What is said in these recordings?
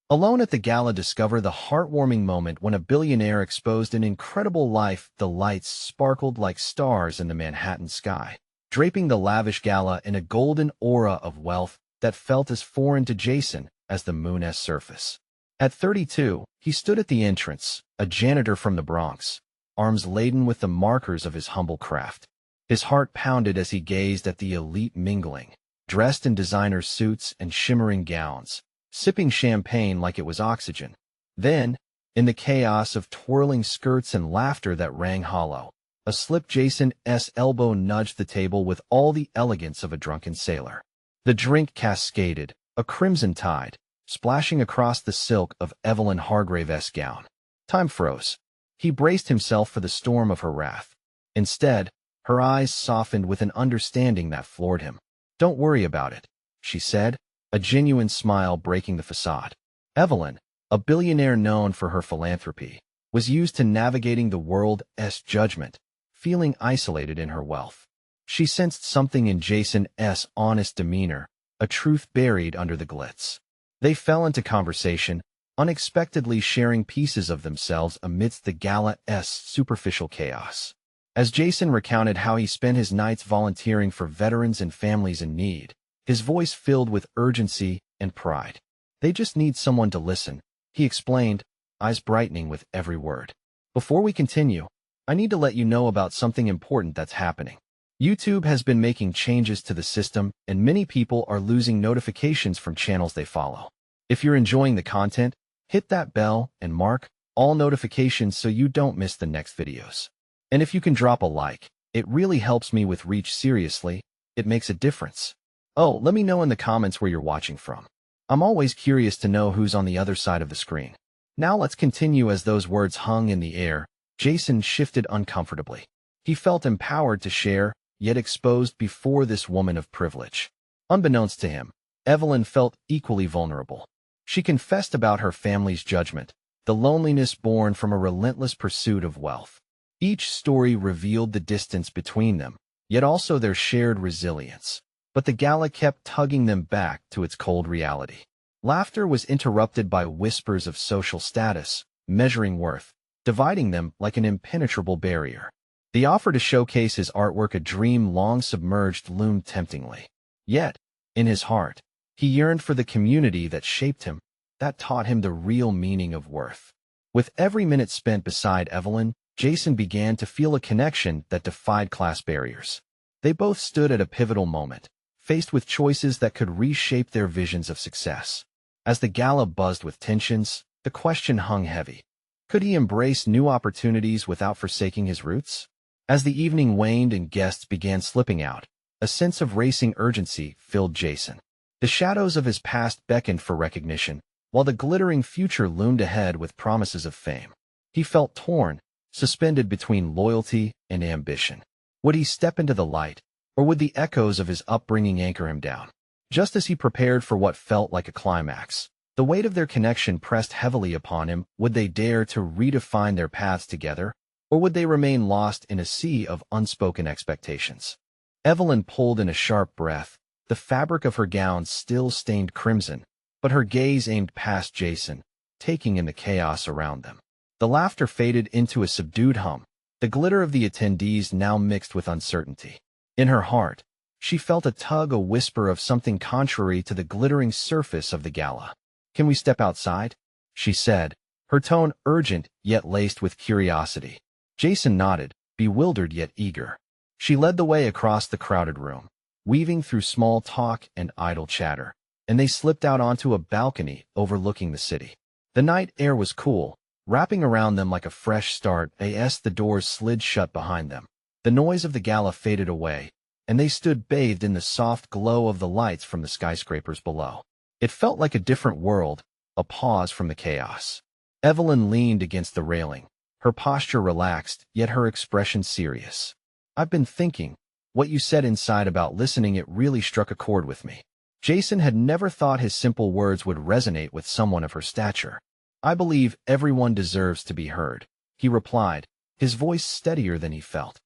Alone at the gala, discover the heartwarming moment when a billionaire exposed an incredible life. The lights sparkled like stars in the Manhattan sky, draping the lavish gala in a golden aura of wealth that felt as foreign to Jason as the moon's surface. At 32, he stood at the entrance, a janitor from the Bronx, arms laden with the markers of his humble craft. His heart pounded as he gazed at the elite mingling, dressed in designer suits and shimmering gowns, sipping champagne like it was oxygen. Then, in the chaos of twirling skirts and laughter that rang hollow, a slip Jason's elbow nudged the table with all the elegance of a drunken sailor. The drink cascaded, a crimson tide, splashing across the silk of Evelyn Hargrave's gown. Time froze. He braced himself for the storm of her wrath. Instead, her eyes softened with an understanding that floored him. "Don't worry about it," she said, a genuine smile breaking the facade. Evelyn, a billionaire known for her philanthropy, was used to navigating the world's judgment, feeling isolated in her wealth. She sensed something in Jason's honest demeanor, a truth buried under the glitz. They fell into conversation, unexpectedly sharing pieces of themselves amidst the gala's superficial chaos. As Jason recounted how he spent his nights volunteering for veterans and families in need, his voice filled with urgency and pride. "They just need someone to listen," he explained, eyes brightening with every word. "Before we continue, I need to let you know about something important that's happening. YouTube has been making changes to the system, and many people are losing notifications from channels they follow. If you're enjoying the content, hit that bell and mark all notifications so you don't miss the next videos. And if you can drop a like, it really helps me with reach. Seriously, it makes a difference. Oh, let me know in the comments where you're watching from. I'm always curious to know who's on the other side of the screen." Now let's continue. As those words hung in the air, Jason shifted uncomfortably. He felt empowered to share, yet exposed before this woman of privilege. Unbeknownst to him, Evelyn felt equally vulnerable. She confessed about her family's judgment, the loneliness born from a relentless pursuit of wealth. Each story revealed the distance between them, yet also their shared resilience. But the gala kept tugging them back to its cold reality. Laughter was interrupted by whispers of social status, measuring worth, dividing them like an impenetrable barrier. The offer to showcase his artwork, a dream long submerged, loomed temptingly. Yet, in his heart, he yearned for the community that shaped him, that taught him the real meaning of worth. With every minute spent beside Evelyn, Jason began to feel a connection that defied class barriers. They both stood at a pivotal moment, faced with choices that could reshape their visions of success. As the gala buzzed with tensions, the question hung heavy. Could he embrace new opportunities without forsaking his roots? As the evening waned and guests began slipping out, a sense of racing urgency filled Jason. The shadows of his past beckoned for recognition, while the glittering future loomed ahead with promises of fame. He felt torn, suspended between loyalty and ambition. Would he step into the light, or would the echoes of his upbringing anchor him down? Just as he prepared for what felt like a climax, the weight of their connection pressed heavily upon him. Would they dare to redefine their paths together, or would they remain lost in a sea of unspoken expectations? Evelyn pulled in a sharp breath, the fabric of her gown still stained crimson, but her gaze aimed past Jason, taking in the chaos around them. The laughter faded into a subdued hum, the glitter of the attendees now mixed with uncertainty. In her heart, she felt a tug, a whisper of something contrary to the glittering surface of the gala. "Can we step outside?" she said, her tone urgent yet laced with curiosity. Jason nodded, bewildered yet eager. She led the way across the crowded room, weaving through small talk and idle chatter, and they slipped out onto a balcony overlooking the city. The night air was cool, wrapping around them like a fresh start as the doors slid shut behind them. The noise of the gala faded away, and they stood bathed in the soft glow of the lights from the skyscrapers below. It felt like a different world, a pause from the chaos. Evelyn leaned against the railing, her posture relaxed, yet her expression serious. "I've been thinking, what you said inside about listening, it really struck a chord with me." Jason had never thought his simple words would resonate with someone of her stature. "I believe everyone deserves to be heard," he replied, his voice steadier than he felt.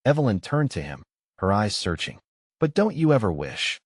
Evelyn turned to him, her eyes searching. "But don't you ever wish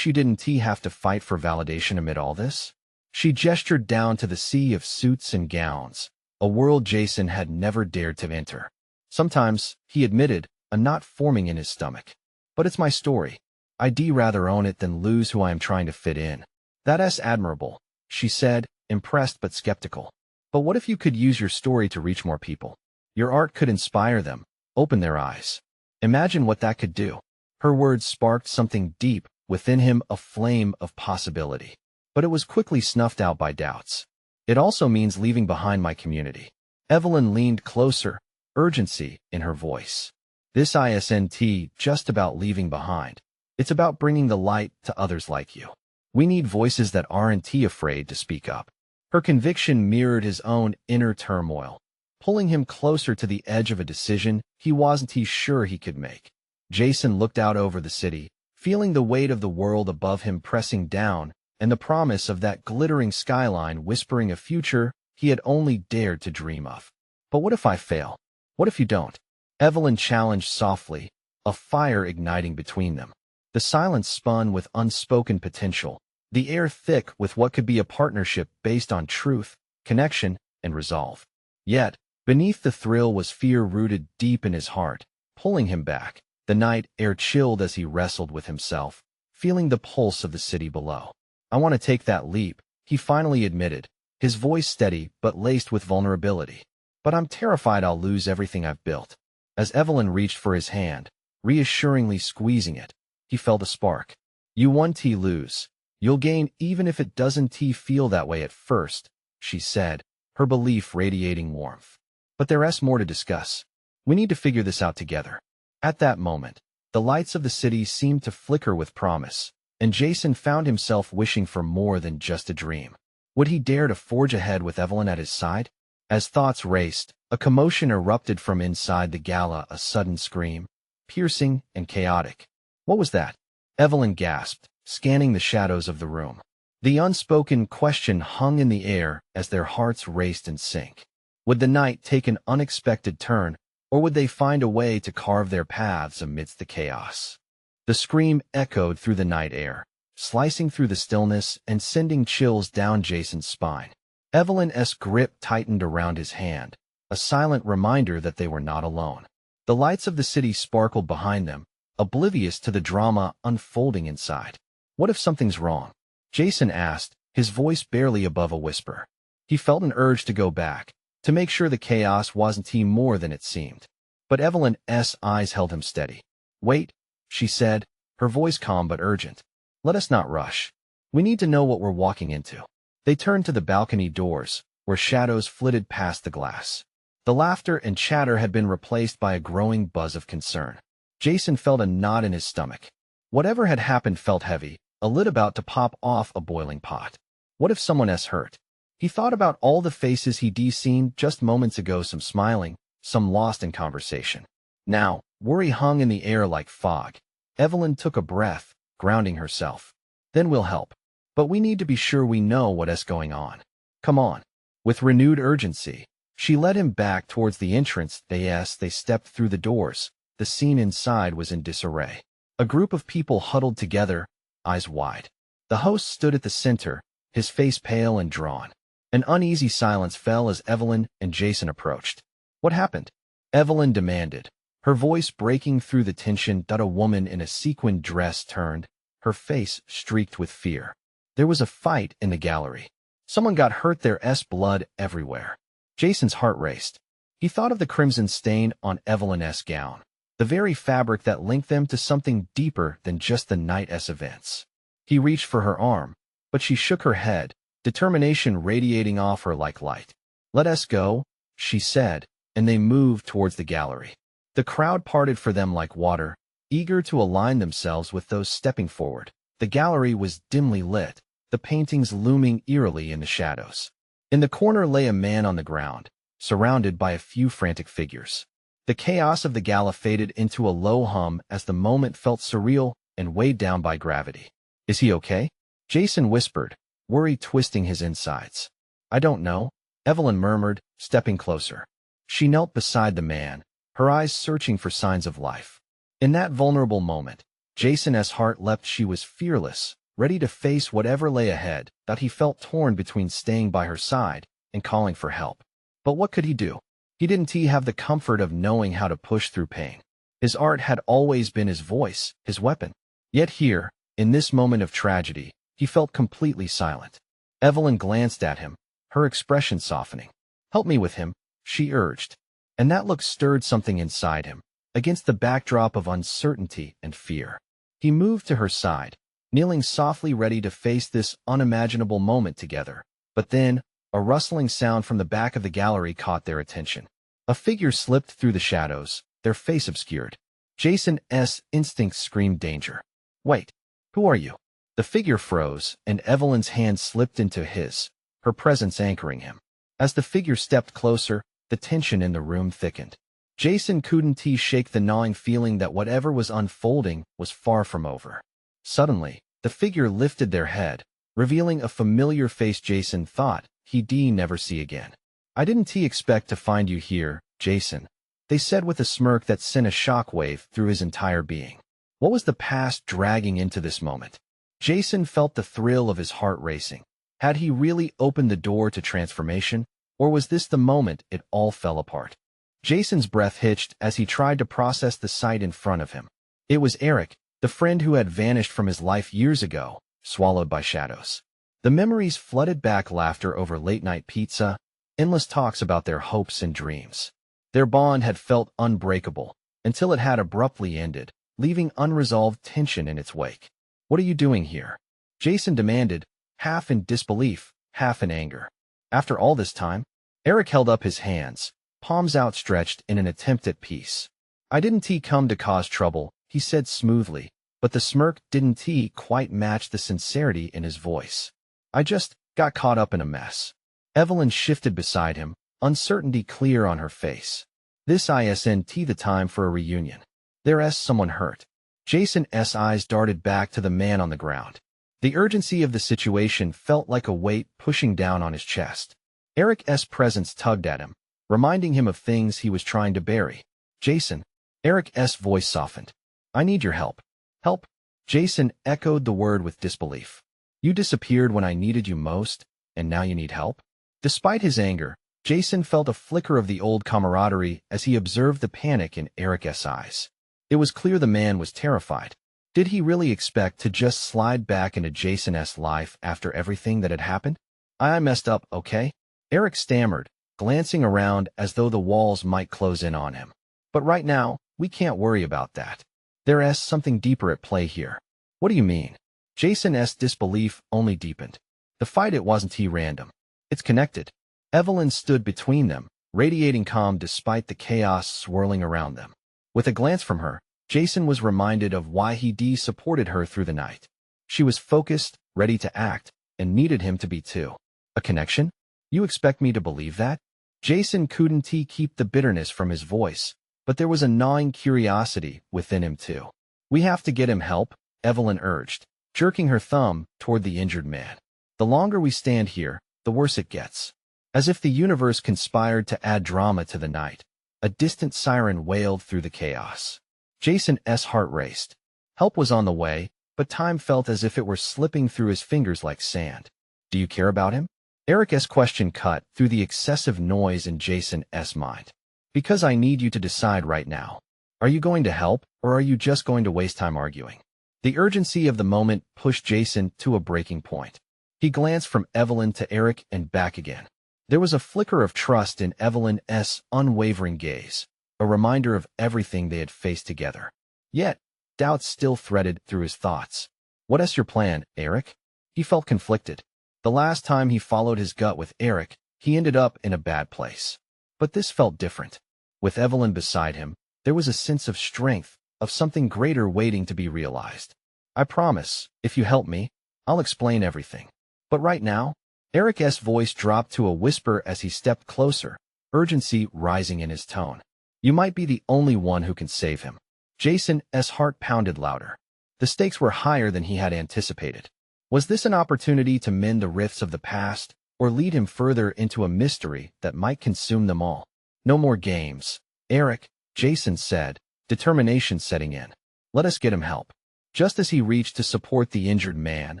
you didn't have to fight for validation amid all this?" She gestured down to the sea of suits and gowns, a world Jason had never dared to enter. Sometimes, he admitted, a knot forming in his stomach. But it's my story. I'd rather own it than lose who I am trying to fit in. That's admirable, she said, impressed but skeptical. But what if you could use your story to reach more people? Your art could inspire them, open their eyes. Imagine what that could do. Her words sparked something deep within him, a flame of possibility. But it was quickly snuffed out by doubts. It also means leaving behind my community. Evelyn leaned closer, urgency in her voice. This isn't just about leaving behind. It's about bringing the light to others like you. We need voices that aren't afraid to speak up. Her conviction mirrored his own inner turmoil, pulling him closer to the edge of a decision he wasn't sure he could make. Jason looked out over the city, feeling the weight of the world above him pressing down, and the promise of that glittering skyline whispering a future he had only dared to dream of. But what if I fail? What if you don't? Evelyn challenged softly, a fire igniting between them. The silence spun with unspoken potential, the air thick with what could be a partnership based on truth, connection, and resolve. Yet, beneath the thrill was fear rooted deep in his heart, pulling him back. The night air chilled as he wrestled with himself, feeling the pulse of the city below. I want to take that leap, he finally admitted, his voice steady but laced with vulnerability. But I'm terrified I'll lose everything I've built. As Evelyn reached for his hand, reassuringly squeezing it, he felt a spark. You won't lose. You'll gain even if it doesn't feel that way at first, she said, her belief radiating warmth. But there's more to discuss. We need to figure this out together. At that moment, the lights of the city seemed to flicker with promise, and Jason found himself wishing for more than just a dream. Would he dare to forge ahead with Evelyn at his side? As thoughts raced, a commotion erupted from inside the Gala, a sudden scream, piercing and chaotic. What was that? Evelyn gasped, scanning the shadows of the room. The unspoken question hung in the air as their hearts raced in sync. Would the night take an unexpected turn, or would they find a way to carve their paths amidst the chaos? The scream echoed through the night air, slicing through the stillness and sending chills down Jason's spine. Evelyn's grip tightened around his hand, a silent reminder that they were not alone. The lights of the city sparkled behind them, oblivious to the drama unfolding inside. What if something's wrong? Jason asked, his voice barely above a whisper. He felt an urge to go back, to make sure the chaos wasn't more than it seemed. But Evelyn's eyes held him steady. Wait, she said, her voice calm but urgent. Let us not rush. We need to know what we're walking into. They turned to the balcony doors, where shadows flitted past the glass. The laughter and chatter had been replaced by a growing buzz of concern. Jason felt a knot in his stomach. Whatever had happened felt heavy, a lid about to pop off a boiling pot. What if someone's hurt? He thought about all the faces he'd seen just moments ago, some smiling, some lost in conversation. Now, worry hung in the air like fog. Evelyn took a breath, grounding herself. Then we'll help. But we need to be sure we know what's going on. Come on. With renewed urgency, she led him back towards the entrance. They stepped through the doors. The scene inside was in disarray. A group of people huddled together, eyes wide. The host stood at the center, his face pale and drawn. An uneasy silence fell as Evelyn and Jason approached. What happened? Evelyn demanded, her voice breaking through the tension. A woman in a sequined dress turned, her face streaked with fear. There was a fight in the gallery. Someone got hurt. There's blood everywhere. Jason's heart raced. He thought of the crimson stain on Evelyn's gown, the very fabric that linked them to something deeper than just the night's events. He reached for her arm, but she shook her head, determination radiating off her like light. Let us go, she said, and they moved towards the gallery. The crowd parted for them like water, eager to align themselves with those stepping forward. The gallery was dimly lit, the paintings looming eerily in the shadows. In the corner lay a man on the ground, surrounded by a few frantic figures. The chaos of the gala faded into a low hum as the moment felt surreal and weighed down by gravity. Is he okay? Jason whispered, worry twisting his insides. I don't know, Evelyn murmured, stepping closer. She knelt beside the man, her eyes searching for signs of life. In that vulnerable moment, Jason's heart leapt. She was fearless, ready to face whatever lay ahead, that he felt torn between staying by her side and calling for help. But what could he do? He didn't have the comfort of knowing how to push through pain. His art had always been his voice, his weapon. Yet here, in this moment of tragedy, he felt completely silent. Evelyn glanced at him, her expression softening. "Help me with him," she urged. And that look stirred something inside him, against the backdrop of uncertainty and fear. He moved to her side, kneeling softly, ready to face this unimaginable moment together. But then, a rustling sound from the back of the gallery caught their attention. A figure slipped through the shadows, their face obscured. Jason's instincts screamed danger. "Wait, who are you?" The figure froze, and Evelyn's hand slipped into his, her presence anchoring him. As the figure stepped closer, the tension in the room thickened. Jason couldn't shake the gnawing feeling that whatever was unfolding was far from over. Suddenly, the figure lifted their head, revealing a familiar face Jason thought he'd never see again. "I didn't expect to find you here, Jason," they said with a smirk that sent a shockwave through his entire being. What was the past dragging into this moment? Jason felt the thrill of his heart racing. Had he really opened the door to transformation, or was this the moment it all fell apart? Jason's breath hitched as he tried to process the sight in front of him. It was Eric, the friend who had vanished from his life years ago, swallowed by shadows. The memories flooded back: laughter over late-night pizza, endless talks about their hopes and dreams. Their bond had felt unbreakable, until it had abruptly ended, leaving unresolved tension in its wake. "What are you doing here?" Jason demanded, half in disbelief, half in anger. After all this time? Eric held up his hands, palms outstretched in an attempt at peace. "I didn't come to cause trouble," he said smoothly, but the smirk didn't quite match the sincerity in his voice. "I just got caught up in a mess." Evelyn shifted beside him, uncertainty clear on her face. "This isn't the time for a reunion. There's someone hurt." Jason's eyes darted back to the man on the ground. The urgency of the situation felt like a weight pushing down on his chest. Eric's presence tugged at him, reminding him of things he was trying to bury. "Jason." Eric's voice softened. "I need your help." "Help?" Jason echoed the word with disbelief. "You disappeared when I needed you most, and now you need help?" Despite his anger, Jason felt a flicker of the old camaraderie as he observed the panic in Eric's eyes. It was clear the man was terrified. Did he really expect to just slide back into Jason's life after everything that had happened? "I messed up, okay?" Eric stammered, glancing around as though the walls might close in on him. "But right now, we can't worry about that. There's something deeper at play here." "What do you mean?" Jason's disbelief only deepened. "The fight, it wasn't random. It's connected." Evelyn stood between them, radiating calm despite the chaos swirling around them. With a glance from her, Jason was reminded of why he supported her through the night. She was focused, ready to act, and needed him to be too. "A connection? You expect me to believe that?" Jason couldn't keep the bitterness from his voice, but there was a gnawing curiosity within him too. "We have to get him help," Evelyn urged, jerking her thumb toward the injured man. "The longer we stand here, the worse it gets." As if the universe conspired to add drama to the night, a distant siren wailed through the chaos. Jason's heart raced. Help was on the way, but time felt as if it were slipping through his fingers like sand. "Do you care about him?" Eric's question cut through the excessive noise in Jason's mind. "Because I need you to decide right now. Are you going to help, or are you just going to waste time arguing?" The urgency of the moment pushed Jason to a breaking point. He glanced from Evelyn to Eric and back again. There was a flicker of trust in Evelyn's unwavering gaze, a reminder of everything they had faced together. Yet, doubt still threaded through his thoughts. "What's your plan, Eric?" He felt conflicted. The last time he followed his gut with Eric, he ended up in a bad place. But this felt different. With Evelyn beside him, there was a sense of strength, of something greater waiting to be realized. "I promise, if you help me, I'll explain everything. But right now," Eric's voice dropped to a whisper as he stepped closer, urgency rising in his tone. "You might be the only one who can save him." Jason's heart pounded louder. The stakes were higher than he had anticipated. Was this an opportunity to mend the rifts of the past, or lead him further into a mystery that might consume them all? "No more games, Eric," Jason said, determination setting in. "Let us get him help." Just as he reached to support the injured man,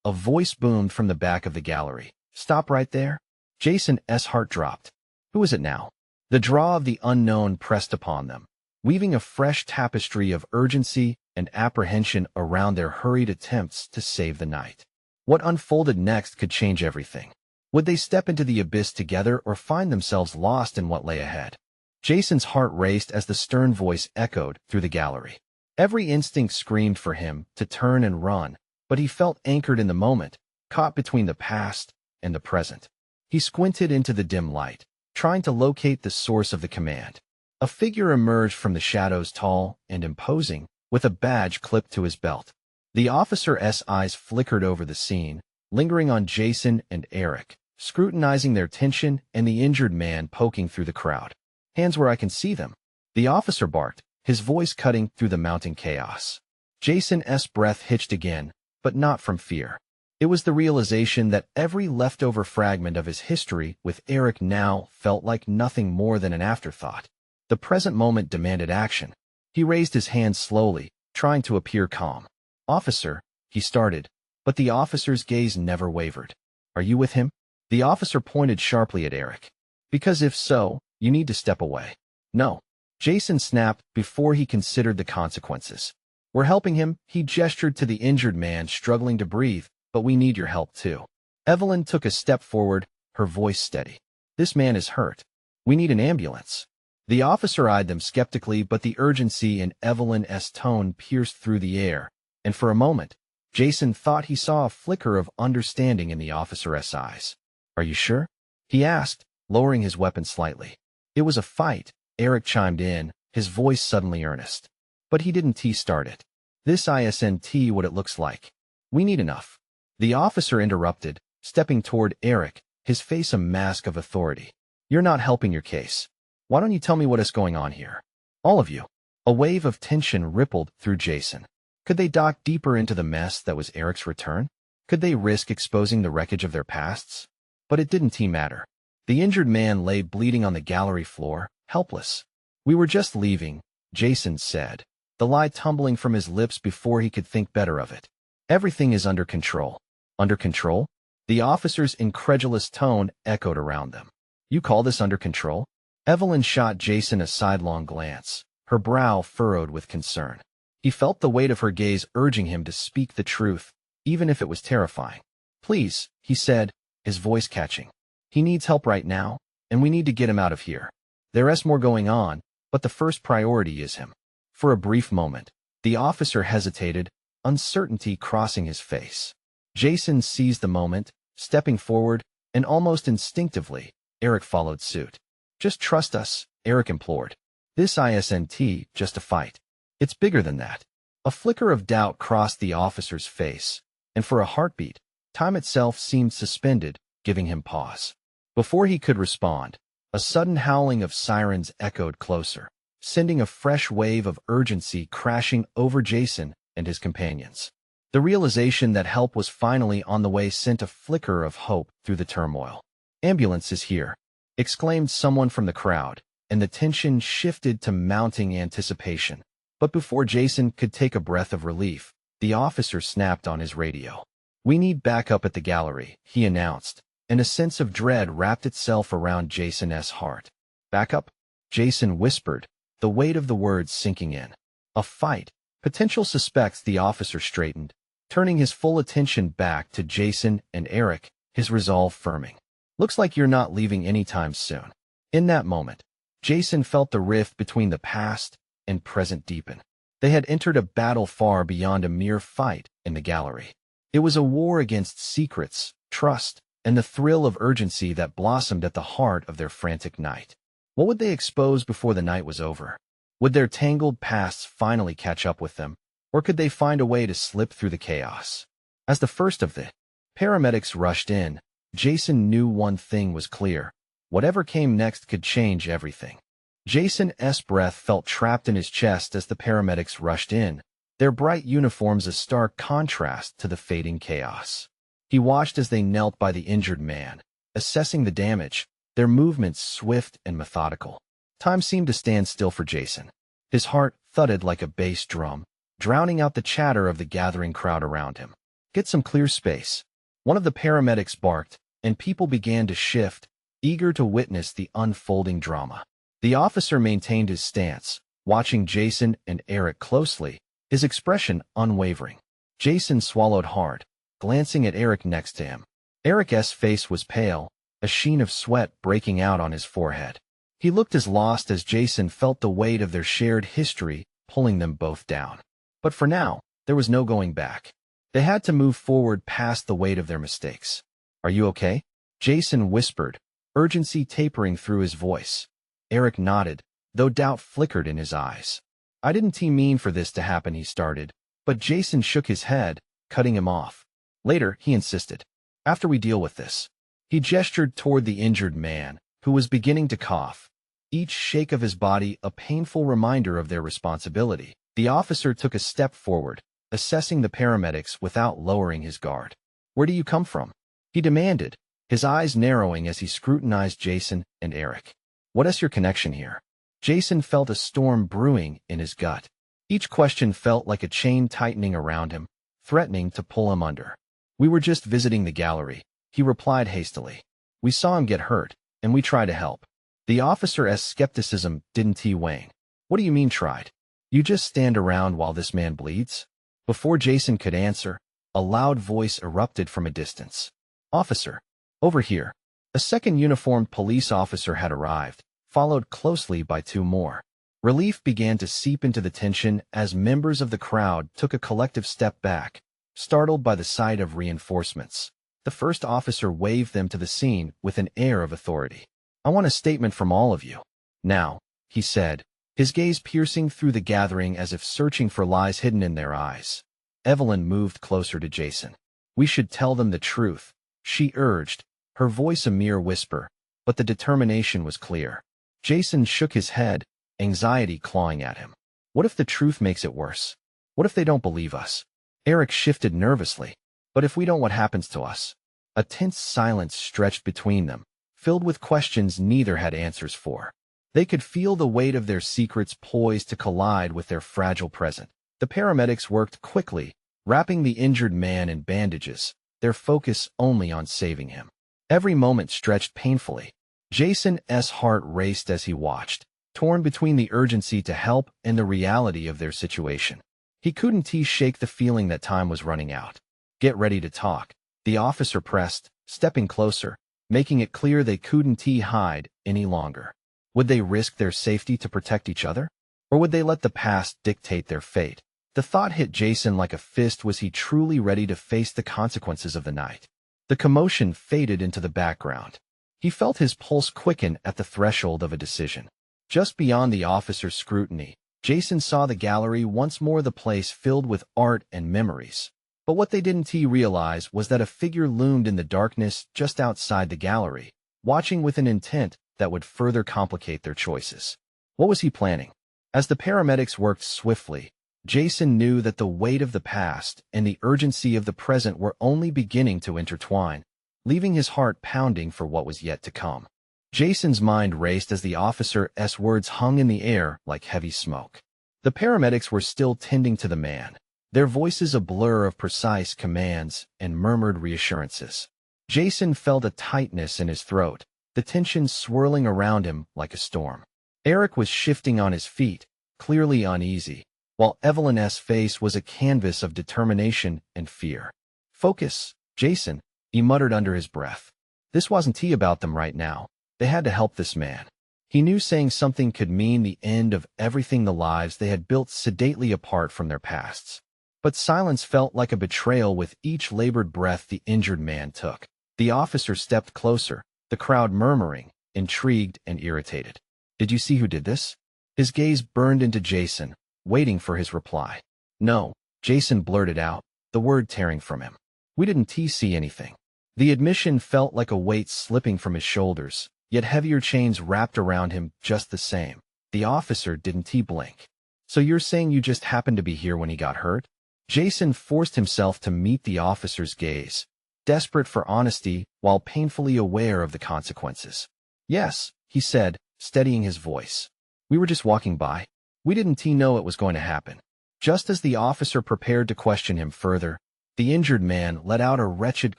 A voice boomed from the back of the gallery. "Stop right there." Jason's heart dropped. Who is it now? The draw of the unknown pressed upon them, weaving a fresh tapestry of urgency and apprehension around their hurried attempts to save the night. What unfolded next could change everything. Would they step into the abyss together or find themselves lost in what lay ahead? Jason's heart raced as the stern voice echoed through the gallery. Every instinct screamed for him to turn and run, but he felt anchored in the moment, caught between the past and the present. He squinted into the dim light, trying to locate the source of the command. A figure emerged from the shadows, tall and imposing, with a badge clipped to his belt. The officer's eyes flickered over the scene, lingering on Jason and Eric, scrutinizing their tension and the injured man poking through the crowd. "Hands where I can see them," the officer barked, his voice cutting through the mounting chaos. Jason's breath hitched again, but not from fear. It was the realization that every leftover fragment of his history with Eric now felt like nothing more than an afterthought. The present moment demanded action. He raised his hand slowly, trying to appear calm. "Officer," he started, but the officer's gaze never wavered. "Are you with him?" The officer pointed sharply at Eric. "Because if so, you need to step away." "No." Jason snapped before he considered the consequences. "We're helping him," he gestured to the injured man struggling to breathe, "but we need your help too." Evelyn took a step forward, her voice steady. "This man is hurt. We need an ambulance." The officer eyed them skeptically, but the urgency in Evelyn's tone pierced through the air, and for a moment, Jason thought he saw a flicker of understanding in the officer's eyes. "Are you sure?" he asked, lowering his weapon slightly. "It was a fight," Eric chimed in, his voice suddenly earnest. "But he didn't start it. This isn't what it looks like. We need enough." The officer interrupted, stepping toward Eric, his face a mask of authority. "You're not helping your case. Why don't you tell me what is going on here? All of you." A wave of tension rippled through Jason. Could they dock deeper into the mess that was Eric's return? Could they risk exposing the wreckage of their pasts? But it didn't matter. The injured man lay bleeding on the gallery floor, helpless. "We were just leaving," Jason said, the lie tumbling from his lips before he could think better of it. "Everything is under control." "Under control?" The officer's incredulous tone echoed around them. "You call this under control?" Evelyn shot Jason a sidelong glance, her brow furrowed with concern. He felt the weight of her gaze urging him to speak the truth, even if it was terrifying. "Please," he said, his voice catching. "He needs help right now, and we need to get him out of here. There's more going on, but the first priority is him." For a brief moment, the officer hesitated, uncertainty crossing his face. Jason seized the moment, stepping forward, and almost instinctively, Eric followed suit. "Just trust us," Eric implored. "This isn't just a fight. It's bigger than that." A flicker of doubt crossed the officer's face, and for a heartbeat, time itself seemed suspended, giving him pause. Before he could respond, a sudden howling of sirens echoed closer, sending a fresh wave of urgency crashing over Jason and his companions. The realization that help was finally on the way sent a flicker of hope through the turmoil. "Ambulance is here," exclaimed someone from the crowd, and the tension shifted to mounting anticipation. But before Jason could take a breath of relief, the officer snapped on his radio. "We need backup at the gallery," he announced, and a sense of dread wrapped itself around Jason's heart. "Backup?" Jason whispered, the weight of the words sinking in. "A fight. Potential suspects." The officer straightened, turning his full attention back to Jason and Eric, his resolve firming. "Looks like you're not leaving anytime soon." In that moment, Jason felt the rift between the past and present deepen. They had entered a battle far beyond a mere fight in the gallery. It was a war against secrets, trust, and the thrill of urgency that blossomed at the heart of their frantic night. What would they expose before the night was over? Would their tangled pasts finally catch up with them, or could they find a way to slip through the chaos? As the first of the paramedics rushed in, Jason knew one thing was clear. Whatever came next could change everything. Jason's breath felt trapped in his chest as the paramedics rushed in, their bright uniforms a stark contrast to the fading chaos. He watched as they knelt by the injured man, assessing the damage, their movements swift and methodical. Time seemed to stand still for Jason. His heart thudded like a bass drum, drowning out the chatter of the gathering crowd around him. Get some clear space. One of the paramedics barked, and people began to shift, eager to witness the unfolding drama. The officer maintained his stance, watching Jason and Eric closely, his expression unwavering. Jason swallowed hard, glancing at Eric next to him. Eric's face was pale, a sheen of sweat breaking out on his forehead. He looked as lost as Jason felt the weight of their shared history pulling them both down. But for now, there was no going back. They had to move forward past the weight of their mistakes. "Are you okay?" Jason whispered, urgency tapering through his voice. Eric nodded, though doubt flickered in his eyes. "I didn't mean for this to happen," he started, but Jason shook his head, cutting him off. "Later," he insisted. "After we deal with this." He gestured toward the injured man, who was beginning to cough, each shake of his body a painful reminder of their responsibility. The officer took a step forward, assessing the paramedics without lowering his guard. "Where do you come from?" he demanded, his eyes narrowing as he scrutinized Jason and Eric. "What is your connection here?" Jason felt a storm brewing in his gut. Each question felt like a chain tightening around him, threatening to pull him under. "We were just visiting the gallery," he replied hastily. "We saw him get hurt, and we tried to help." The officer's skepticism didn't wane. "What do you mean tried? You just stand around while this man bleeds?" Before Jason could answer, a loud voice erupted from a distance. "Officer, over here." A second uniformed police officer had arrived, followed closely by two more. Relief began to seep into the tension as members of the crowd took a collective step back, startled by the sight of reinforcements. The first officer waved them to the scene with an air of authority. "I want a statement from all of you. Now," he said, his gaze piercing through the gathering as if searching for lies hidden in their eyes. Evelyn moved closer to Jason. "We should tell them the truth," she urged, her voice a mere whisper, but the determination was clear. Jason shook his head, anxiety clawing at him. "What if the truth makes it worse? What if they don't believe us?" Eric shifted nervously. "But if we don't, what happens to us?" A tense silence stretched between them, filled with questions neither had answers for. They could feel the weight of their secrets poised to collide with their fragile present. The paramedics worked quickly, wrapping the injured man in bandages, their focus only on saving him. Every moment stretched painfully. Jason's heart raced as he watched, torn between the urgency to help and the reality of their situation. He couldn't shake the feeling that time was running out. "Get ready to talk," the officer pressed, stepping closer, making it clear they couldn't hide any longer. Would they risk their safety to protect each other? Or would they let the past dictate their fate? The thought hit Jason like a fist. Was he truly ready to face the consequences of the night? The commotion faded into the background. He felt his pulse quicken at the threshold of a decision. Just beyond the officer's scrutiny, Jason saw the gallery once more, the place filled with art and memories. But what they didn't realize was that a figure loomed in the darkness just outside the gallery, watching with an intent that would further complicate their choices. What was he planning? As the paramedics worked swiftly, Jason knew that the weight of the past and the urgency of the present were only beginning to intertwine, leaving his heart pounding for what was yet to come. Jason's mind raced as the officer's words hung in the air like heavy smoke. The paramedics were still tending to the man, their voices a blur of precise commands and murmured reassurances. Jason felt a tightness in his throat, the tension swirling around him like a storm. Eric was shifting on his feet, clearly uneasy, while Evelyn's face was a canvas of determination and fear. "Focus, Jason," he muttered under his breath. This wasn't about them right now. They had to help this man. He knew saying something could mean the end of everything, the lives they had built sedately apart from their pasts. But silence felt like a betrayal with each labored breath the injured man took. The officer stepped closer, the crowd murmuring, intrigued and irritated. "Did you see who did this?" His gaze burned into Jason, waiting for his reply. "No," Jason blurted out, the word tearing from him. "We didn't see anything." The admission felt like a weight slipping from his shoulders, yet heavier chains wrapped around him just the same. The officer didn't blink. "So you're saying you just happened to be here when he got hurt?" Jason forced himself to meet the officer's gaze, desperate for honesty while painfully aware of the consequences. "Yes," he said, steadying his voice. "We were just walking by. We didn't know it was going to happen." Just as the officer prepared to question him further, The injured man let out a wretched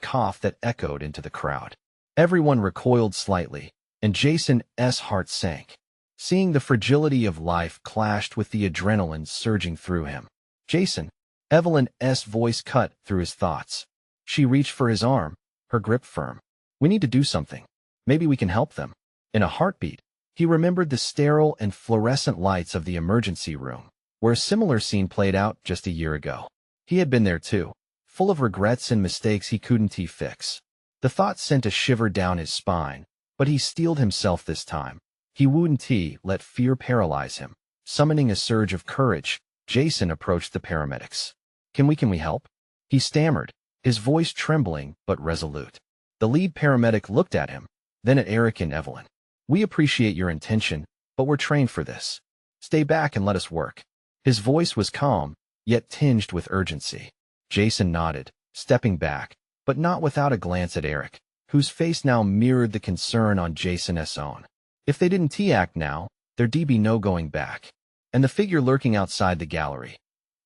cough that echoed into the crowd. Everyone recoiled slightly, and Jason's heart sank. Seeing the fragility of life clashed with the adrenaline surging through him. Jason, Evelyn's voice cut through his thoughts. She reached for his arm, her grip firm. We need to do something. Maybe we can help them. In a heartbeat, he remembered the sterile and fluorescent lights of the emergency room, where a similar scene played out just a year ago. He had been there too, full of regrets and mistakes he couldn't fix. The thought sent a shiver down his spine, but he steeled himself this time. He wouldn't let fear paralyze him. Summoning a surge of courage, Jason approached the paramedics. Can we help? He stammered, his voice trembling but resolute. The lead paramedic looked at him, then at Eric and Evelyn. We appreciate your intention, but we're trained for this. Stay back and let us work. His voice was calm, yet tinged with urgency. Jason nodded, stepping back, but not without a glance at Eric, whose face now mirrored the concern on Jason's own. If they didn't act now, there'd be no going back. And the figure lurking outside the gallery.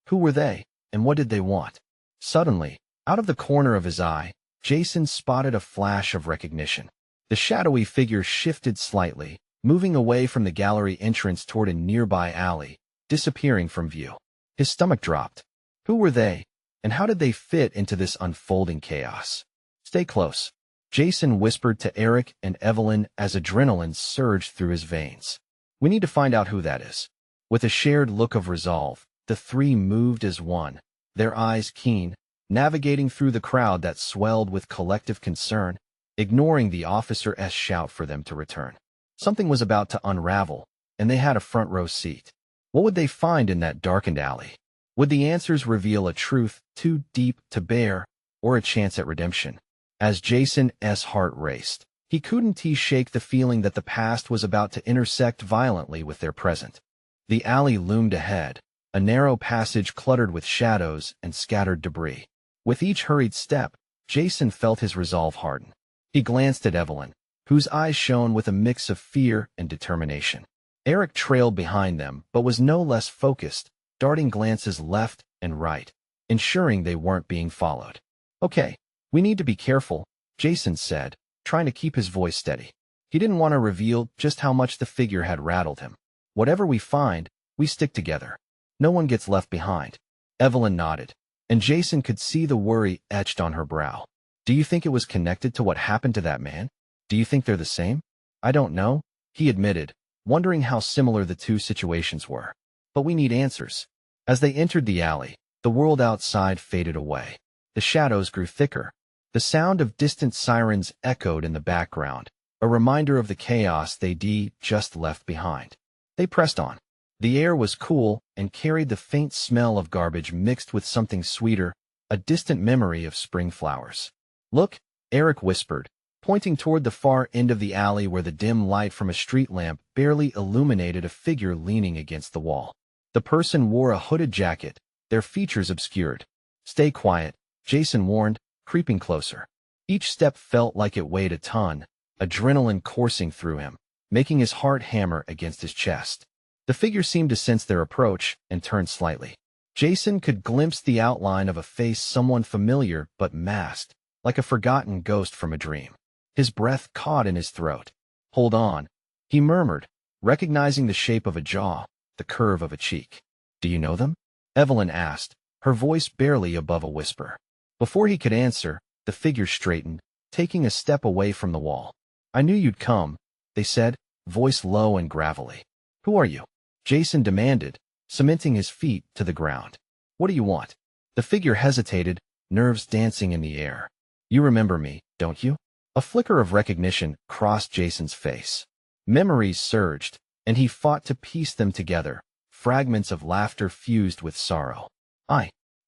Who were they, and what did they want? Suddenly, out of the corner of his eye, Jason spotted a flash of recognition. The shadowy figure shifted slightly, moving away from the gallery entrance toward a nearby alley, disappearing from view. His stomach dropped. Who were they, and how did they fit into this unfolding chaos? Stay close, Jason whispered to Eric and Evelyn as adrenaline surged through his veins. We need to find out who that is. With a shared look of resolve, the three moved as one, their eyes keen, navigating through the crowd that swelled with collective concern, ignoring the officer's shout for them to return. Something was about to unravel, and they had a front-row seat. What would they find in that darkened alley? Would the answers reveal a truth too deep to bear, or a chance at redemption? As Jason's heart raced, he couldn't shake the feeling that the past was about to intersect violently with their present. The alley loomed ahead, a narrow passage cluttered with shadows and scattered debris. With each hurried step, Jason felt his resolve harden. He glanced at Evelyn, whose eyes shone with a mix of fear and determination. Eric trailed behind them, but was no less focused, darting glances left and right, ensuring they weren't being followed. Okay, we need to be careful, Jason said, trying to keep his voice steady. He didn't want to reveal just how much the figure had rattled him. Whatever we find, we stick together. No one gets left behind. Evelyn nodded, and Jason could see the worry etched on her brow. Do you think it was connected to what happened to that man? Do you think they're the same? I don't know, he admitted, wondering how similar the two situations were. But we need answers. As they entered the alley, the world outside faded away. The shadows grew thicker. The sound of distant sirens echoed in the background, a reminder of the chaos they'd just left behind. They pressed on. The air was cool and carried the faint smell of garbage mixed with something sweeter, a distant memory of spring flowers. Look, Eric whispered, pointing toward the far end of the alley where the dim light from a street lamp barely illuminated a figure leaning against the wall. The person wore a hooded jacket, their features obscured. Stay quiet, Jason warned, creeping closer. Each step felt like it weighed a ton, adrenaline coursing through him, making his heart hammer against his chest. The figure seemed to sense their approach and turned slightly. Jason could glimpse the outline of a face someone familiar but masked, like a forgotten ghost from a dream. His breath caught in his throat. Hold on, he murmured, recognizing the shape of a jaw, the curve of a cheek. Do you know them? Evelyn asked, her voice barely above a whisper. Before he could answer, the figure straightened, taking a step away from the wall. I knew you'd come, they said, voice low and gravelly. Who are you? Jason demanded, cementing his feet to the ground. What do you want? The figure hesitated, nerves dancing in the air. You remember me, don't you? A flicker of recognition crossed Jason's face. Memories surged, and he fought to piece them together, fragments of laughter fused with sorrow.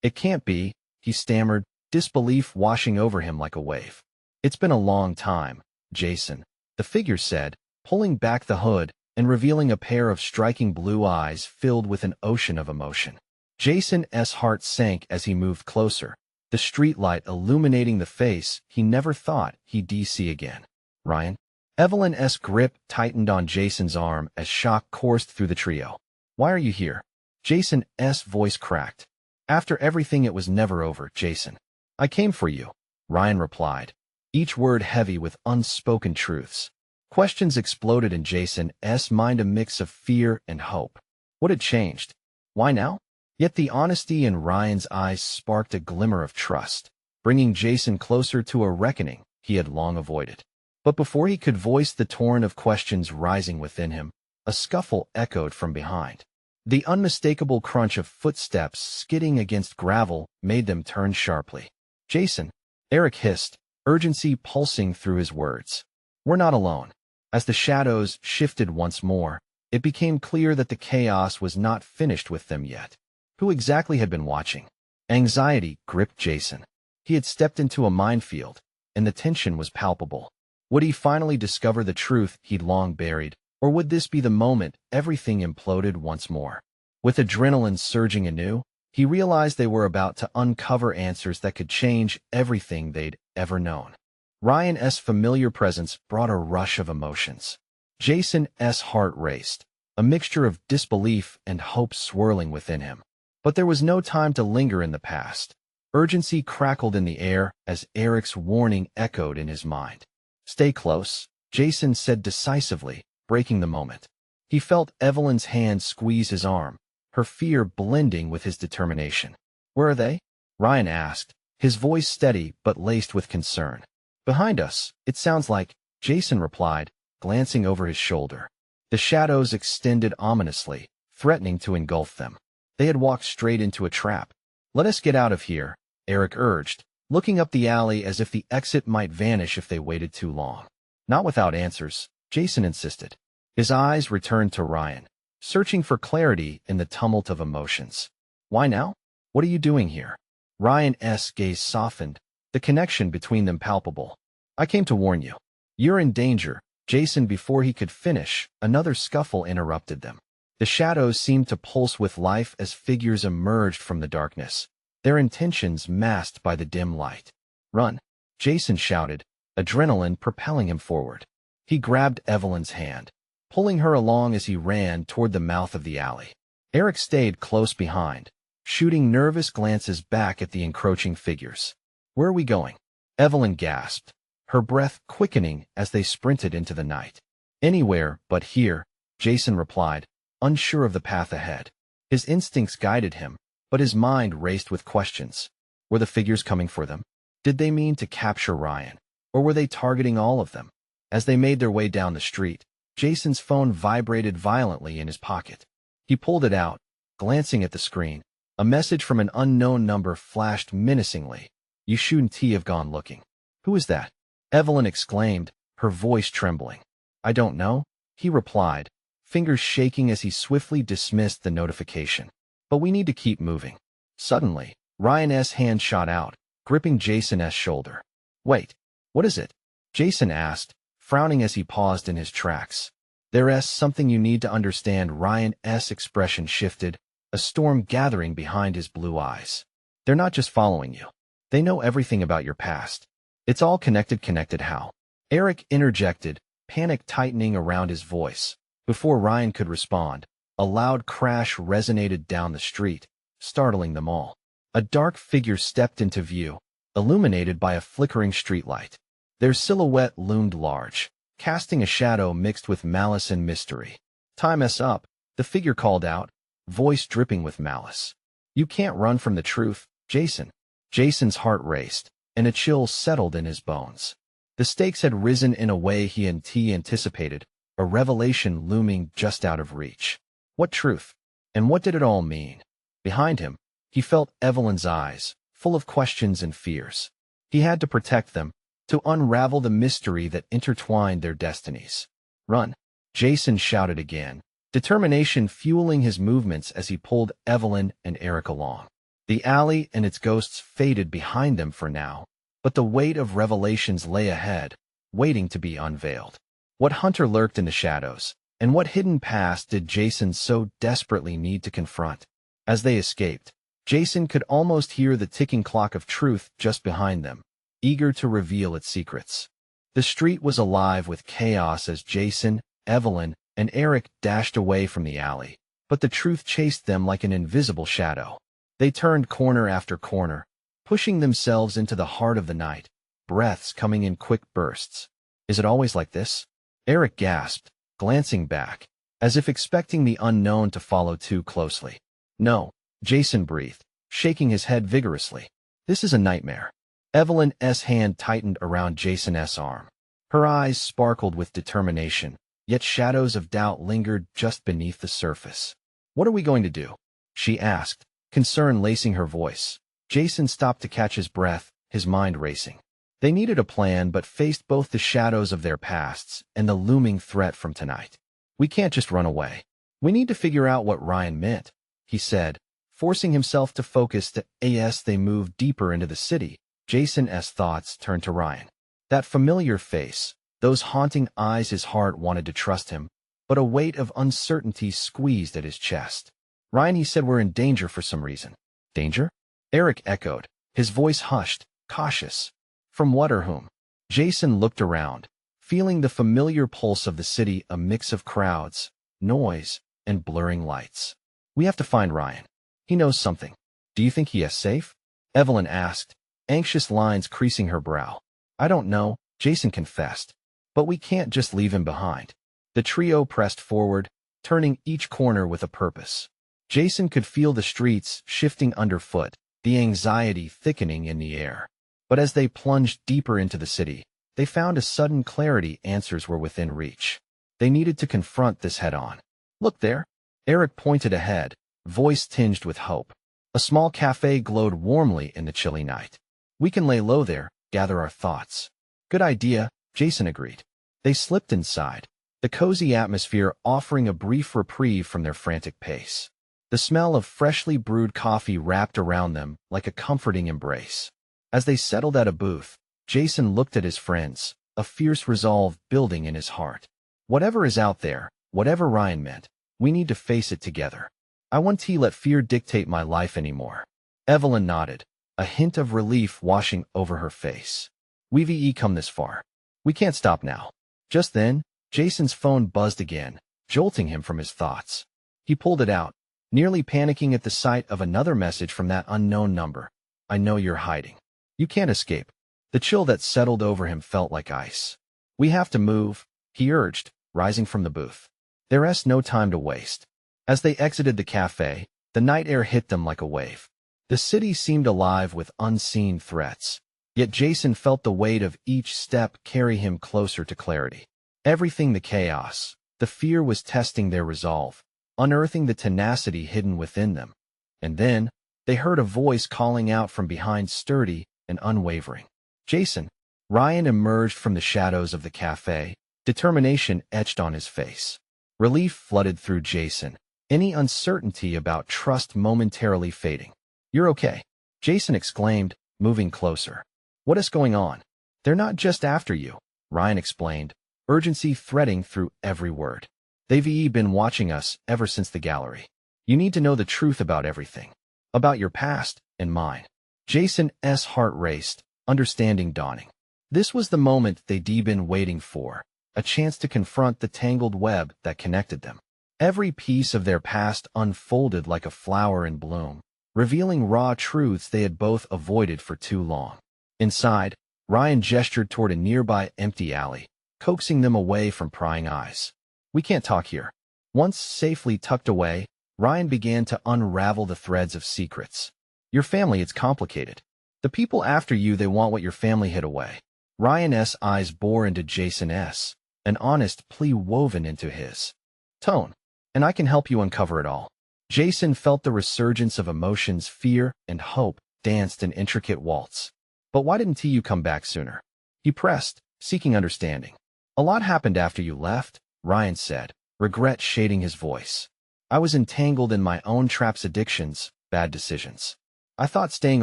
It can't be, he stammered, disbelief washing over him like a wave. It's been a long time, Jason, the figure said, pulling back the hood and revealing a pair of striking blue eyes filled with an ocean of emotion. Jason's heart sank as he moved closer, the streetlight illuminating the face he never thought he'd see again. Ryan? Evelyn's grip tightened on Jason's arm as shock coursed through the trio. Why are you here? Jason's voice cracked. After everything, it was never over, Jason. I came for you, Ryan replied, each word heavy with unspoken truths. Questions exploded in Jason's mind, a mix of fear and hope. What had changed? Why now? Yet the honesty in Ryan's eyes sparked a glimmer of trust, bringing Jason closer to a reckoning he had long avoided. But before he could voice the torrent of questions rising within him, a scuffle echoed from behind. The unmistakable crunch of footsteps skidding against gravel made them turn sharply. Jason, Eric hissed, urgency pulsing through his words. We're not alone. As the shadows shifted once more, it became clear that the chaos was not finished with them yet. Who exactly had been watching? Anxiety gripped Jason. He had stepped into a minefield, and the tension was palpable. Would he finally discover the truth he'd long buried, or would this be the moment everything imploded once more? With adrenaline surging anew, he realized they were about to uncover answers that could change everything they'd ever known. Ryan's familiar presence brought a rush of emotions. Jason's heart raced, a mixture of disbelief and hope swirling within him. But there was no time to linger in the past. Urgency crackled in the air as Eric's warning echoed in his mind. Stay close, Jason said decisively, breaking the moment. He felt Evelyn's hand squeeze his arm, her fear blending with his determination. Where are they? Ryan asked, his voice steady but laced with concern. Behind us, it sounds like, Jason replied, glancing over his shoulder. The shadows extended ominously, threatening to engulf them. They had walked straight into a trap. Let us get out of here, Eric urged, looking up the alley as if the exit might vanish if they waited too long. Not without answers, Jason insisted. His eyes returned to Ryan, searching for clarity in the tumult of emotions. Why now? What are you doing here? Ryan's gaze softened, the connection between them palpable. I came to warn you. You're in danger, Jason. Before he could finish, another scuffle interrupted them. The shadows seemed to pulse with life as figures emerged from the darkness, their intentions masked by the dim light. Run, Jason shouted, adrenaline propelling him forward. He grabbed Evelyn's hand, pulling her along as he ran toward the mouth of the alley. Eric stayed close behind, shooting nervous glances back at the encroaching figures. Where are we going? Evelyn gasped, her breath quickening as they sprinted into the night. Anywhere but here, Jason replied, unsure of the path ahead. His instincts guided him, but his mind raced with questions. Were the figures coming for them? Did they mean to capture Ryan? Or were they targeting all of them? As they made their way down the street, Jason's phone vibrated violently in his pocket. He pulled it out, glancing at the screen. A message from an unknown number flashed menacingly. You shouldn't have gone looking. Who is that? Evelyn exclaimed, her voice trembling. I don't know, he replied, fingers shaking as he swiftly dismissed the notification. But we need to keep moving. Suddenly, Ryan's hand shot out, gripping Jason's shoulder. Wait, what is it? Jason asked, frowning as he paused in his tracks. There's something you need to understand. Ryan's expression shifted, a storm gathering behind his blue eyes. They're not just following you. They know everything about your past. It's all connected. Connected how? Eric interjected, panic tightening around his voice. Before Ryan could respond, a loud crash resonated down the street, startling them all. A dark figure stepped into view, illuminated by a flickering streetlight. Their silhouette loomed large, casting a shadow mixed with malice and mystery. Time us up, the figure called out, voice dripping with malice. You can't run from the truth, Jason. Jason's heart raced, and a chill settled in his bones. The stakes had risen in a way he anticipated, a revelation looming just out of reach. What truth? And what did it all mean? Behind him, he felt Evelyn's eyes, full of questions and fears. He had to protect them, to unravel the mystery that intertwined their destinies. Run, Jason shouted again, determination fueling his movements as he pulled Evelyn and Eric along. The alley and its ghosts faded behind them for now, but the weight of revelations lay ahead, waiting to be unveiled. What hunter lurked in the shadows, and what hidden past did Jason so desperately need to confront? As they escaped, Jason could almost hear the ticking clock of truth just behind them, eager to reveal its secrets. The street was alive with chaos as Jason, Evelyn, and Eric dashed away from the alley, but the truth chased them like an invisible shadow. They turned corner after corner, pushing themselves into the heart of the night, breaths coming in quick bursts. Is it always like this? Eric gasped, glancing back, as if expecting the unknown to follow too closely. No, Jason breathed, shaking his head vigorously. This is a nightmare. Evelyn's hand tightened around Jason's arm. Her eyes sparkled with determination, yet shadows of doubt lingered just beneath the surface. What are we going to do? She asked, concern lacing her voice. Jason stopped to catch his breath, his mind racing. They needed a plan but faced both the shadows of their pasts and the looming threat from tonight. We can't just run away. We need to figure out what Ryan meant, he said, forcing himself to focus. As they moved deeper into the city, Jason's thoughts turned to Ryan. That familiar face, those haunting eyes. His heart wanted to trust him, but a weight of uncertainty squeezed at his chest. Ryan, he said, we're in danger for some reason. Danger? Eric echoed, his voice hushed, cautious. From what or whom? Jason looked around, feeling the familiar pulse of the city, a mix of crowds, noise, and blurring lights. We have to find Ryan. He knows something. Do you think he is safe? Evelyn asked, anxious lines creasing her brow. I don't know, Jason confessed. But we can't just leave him behind. The trio pressed forward, turning each corner with a purpose. Jason could feel the streets shifting underfoot, the anxiety thickening in the air. But as they plunged deeper into the city, they found a sudden clarity. Answers were within reach. They needed to confront this head-on. Look there. Eric pointed ahead, voice tinged with hope. A small cafe glowed warmly in the chilly night. We can lay low there, gather our thoughts. Good idea, Jason agreed. They slipped inside, the cozy atmosphere offering a brief reprieve from their frantic pace. The smell of freshly brewed coffee wrapped around them like a comforting embrace. As they settled at a booth, Jason looked at his friends, a fierce resolve building in his heart. Whatever is out there, whatever Ryan meant, we need to face it together. I won't let fear dictate my life anymore. Evelyn nodded, a hint of relief washing over her face. We've come this far. We can't stop now. Just then, Jason's phone buzzed again, jolting him from his thoughts. He pulled it out, nearly panicking at the sight of another message from that unknown number. I know you're hiding. You can't escape. The chill that settled over him felt like ice. We have to move, he urged, rising from the booth. There's no time to waste. As they exited the cafe, the night air hit them like a wave. The city seemed alive with unseen threats, yet Jason felt the weight of each step carry him closer to clarity. Everything, the chaos, the fear, was testing their resolve, unearthing the tenacity hidden within them. And then, they heard a voice calling out from behind, sturdy and unwavering. Jason. Ryan emerged from the shadows of the cafe, determination etched on his face. Relief flooded through Jason, any uncertainty about trust momentarily fading. You're okay, Jason exclaimed, moving closer. What is going on? They're not just after you, Ryan explained, urgency threading through every word. They've been watching us ever since the gallery. You need to know the truth about everything. About your past and mine. Jason's heart raced, understanding dawning. This was the moment they'd been waiting for, a chance to confront the tangled web that connected them. Every piece of their past unfolded like a flower in bloom, revealing raw truths they had both avoided for too long. Inside, Ryan gestured toward a nearby empty alley, coaxing them away from prying eyes. We can't talk here. Once safely tucked away, Ryan began to unravel the threads of secrets. Your family, it's complicated. The people after you, they want what your family hid away. Ryan's eyes bore into Jason's, an honest plea woven into his tone. And I can help you uncover it all. Jason felt the resurgence of emotions. Fear and hope danced an intricate waltz. But why didn't you come back sooner? He pressed, seeking understanding. A lot happened after you left, Ryan said, regret shading his voice. I was entangled in my own traps, addictions, bad decisions. I thought staying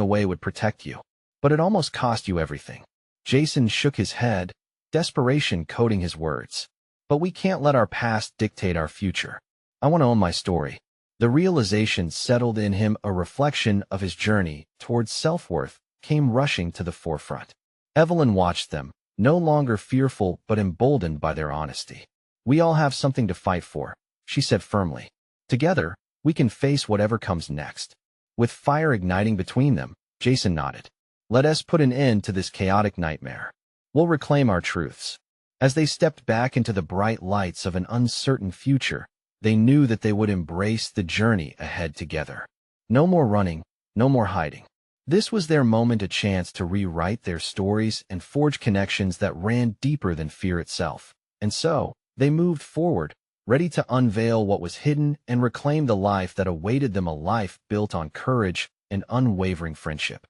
away would protect you, but it almost cost you everything. Jason shook his head, desperation coating his words. But we can't let our past dictate our future. I want to own my story. The realization settled in him, a reflection of his journey towards self-worth came rushing to the forefront. Evelyn watched them, no longer fearful but emboldened by their honesty. We all have something to fight for, she said firmly. Together, we can face whatever comes next. With fire igniting between them, Jason nodded. Let us put an end to this chaotic nightmare. We'll reclaim our truths. As they stepped back into the bright lights of an uncertain future, they knew that they would embrace the journey ahead together. No more running, no more hiding. This was their moment, a chance to rewrite their stories and forge connections that ran deeper than fear itself. And so, they moved forward, ready to unveil what was hidden and reclaim the life that awaited them, a life built on courage and unwavering friendship.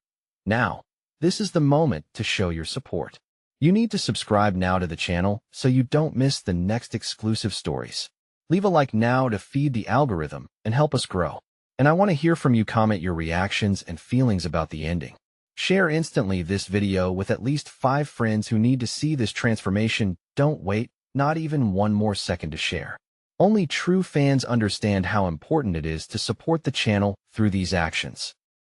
Now, this is the moment to show your support. You need to subscribe now to the channel so you don't miss the next exclusive stories. Leave a like now to feed the algorithm and help us grow. And I want to hear from you. Comment your reactions and feelings about the ending. Share instantly this video with at least 5 friends who need to see this transformation. Don't wait, not even one more second to share. Only true fans understand how important it is to support the channel through these actions.